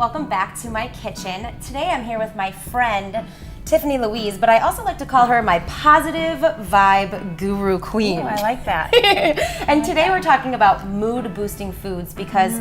welcome back to my kitchen. Today I'm here with my friend, Tiffany Louise, but I also like to call her my positive vibe guru queen. Ooh, I like that. And today we're talking about mood boosting foods because,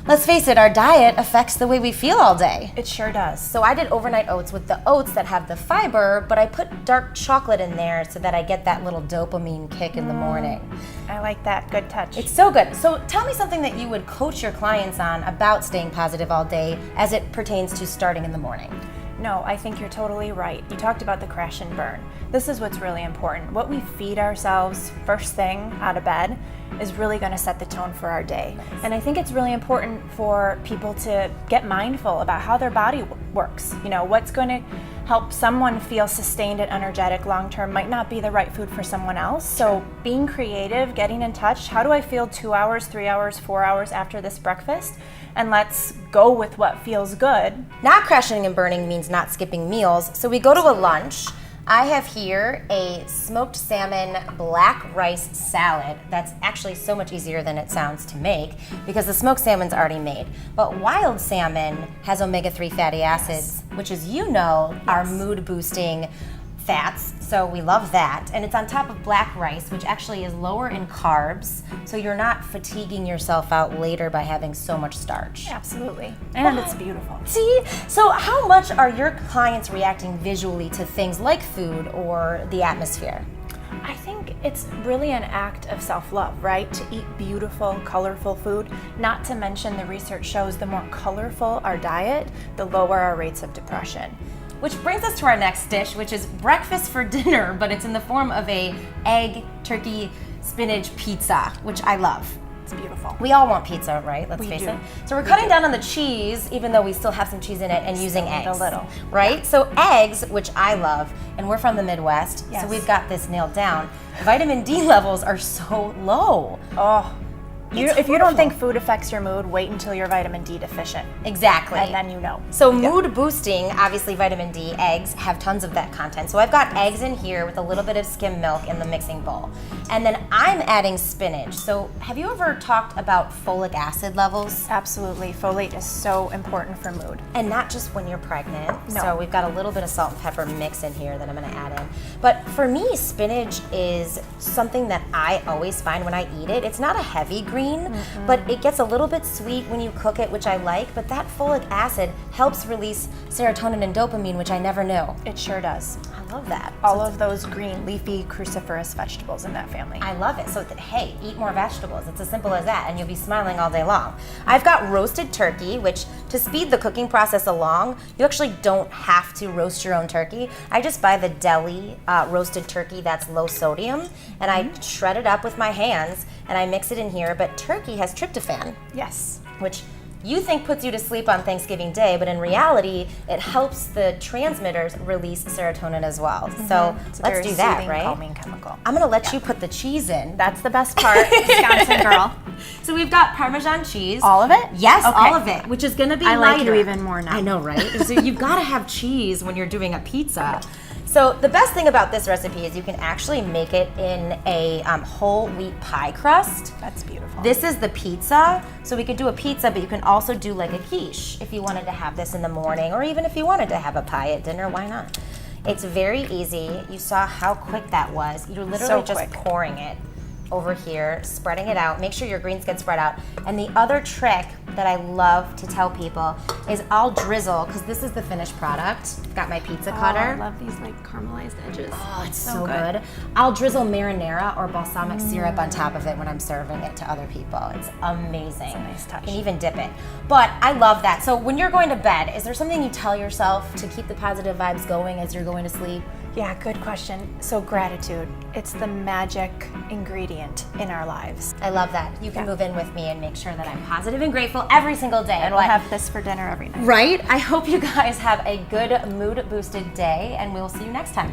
let's face it, our diet affects the way we feel all day. It sure does. So I did overnight oats with the oats that have the fiber, but I put dark chocolate in there so that I get that little dopamine kick in the morning. I like that. Good touch. It's so good. So tell me something that you would coach your clients on about staying positive all day as it pertains to starting in the morning. No, I think you're totally right. You talked about the crash and burn. This is what's really important. What we feed ourselves first thing out of bed is really going to set the tone for our day. Nice. And I think it's really important for people to get mindful about how their body works. You know, what's going to help someone feel sustained and energetic long term might not be the right food for someone else. So being creative, getting in touch, how do I feel 2 hours, 3 hours, 4 hours after this breakfast? And let's go with what feels good. Not crashing and burning means not skipping meals. So we go to a lunch. I have here a smoked salmon black rice salad that's actually so much easier than it sounds to make because the smoked salmon's already made. But wild salmon has omega-3 fatty acids, which, as you know, are mood boosting fats, so we love that. And it's on top of black rice, which actually is lower in carbs, so you're not fatiguing yourself out later by having so much starch. Absolutely. And it's beautiful. See? So how much are your clients reacting visually to things like food or the atmosphere? I think it's really an act of self-love, right? To eat beautiful, colorful food. Not to mention the research shows the more colorful our diet, the lower our rates of depression. Which brings us to our next dish, which is breakfast for dinner, but it's in the form of a egg, turkey, spinach pizza, which I love. It's beautiful. We all want pizza, right? Let's face do. it. So we're cutting down on the cheese, even though we still have some cheese in it, and using Still need eggs. a little. Right? So eggs, which I love, and we're from the Midwest, Yes. so we've got this nailed down. Vitamin D levels are so low. Oh, It's if you don't horrible. think food affects your mood, wait until you're vitamin D deficient. Exactly. And then you know. So mood boosting, obviously vitamin D, eggs have tons of that content. So I've got eggs in here with a little bit of skim milk in the mixing bowl. And then I'm adding spinach. So have you ever talked about folic acid levels? Absolutely. Folate is so important for mood. And not just when you're pregnant. No. So we've got a little bit of salt and pepper mix in here that I'm gonna add in. But for me, spinach is something that I always find when I eat it. It's not a heavy green, but it gets a little bit sweet when you cook it, which I like. But that folic acid helps release serotonin and dopamine, which I never knew. It sure does. I love that. All of those green, leafy, cruciferous vegetables in that family. I love it. So, hey, eat more vegetables. It's as simple as that, and you'll be smiling all day long. I've got roasted turkey, which to speed the cooking process along, you actually don't have to roast your own turkey. I just buy the deli roasted turkey that's low sodium, and I shred it up with my hands, and I mix it in here. But turkey has tryptophan, Yes. which you think puts you to sleep on Thanksgiving Day, but in reality, it helps the transmitters release serotonin as well. So It's a let's very do that, soothing, right? calming chemical. I'm gonna let you put the cheese in. That's the best part, Wisconsin girl. So we've got Parmesan cheese. All of it? Yes, Okay. all of it, which is gonna be I like lighter. you even more now. I know, right? So you've gotta have cheese when you're doing a pizza. So the best thing about this recipe is you can actually make it in a whole wheat pie crust. That's beautiful. This is the pizza, so we could do a pizza, but you can also do like a quiche if you wanted to have this in the morning, or even if you wanted to have a pie at dinner, why not? It's very easy. You saw how quick that was. You're literally So just quick. pouring it over here, spreading it out. Make sure your greens get spread out. And the other trick that I love to tell people is I'll drizzle, because this is the finished product. I've got my pizza cutter. I love these like caramelized edges. Oh, it's so good. I'll drizzle marinara or balsamic syrup on top of it when I'm serving it to other people. It's amazing. It's a nice touch. You can even dip it. But I love that. So when you're going to bed, is there something you tell yourself to keep the positive vibes going as you're going to sleep? Yeah, good question. So gratitude, it's the magic ingredient in our lives. I love that. You can move in with me and make sure that I'm positive and grateful every single day. And we'll have this for dinner every night. Right? I hope you guys have a good mood boosted day, and we'll see you next time.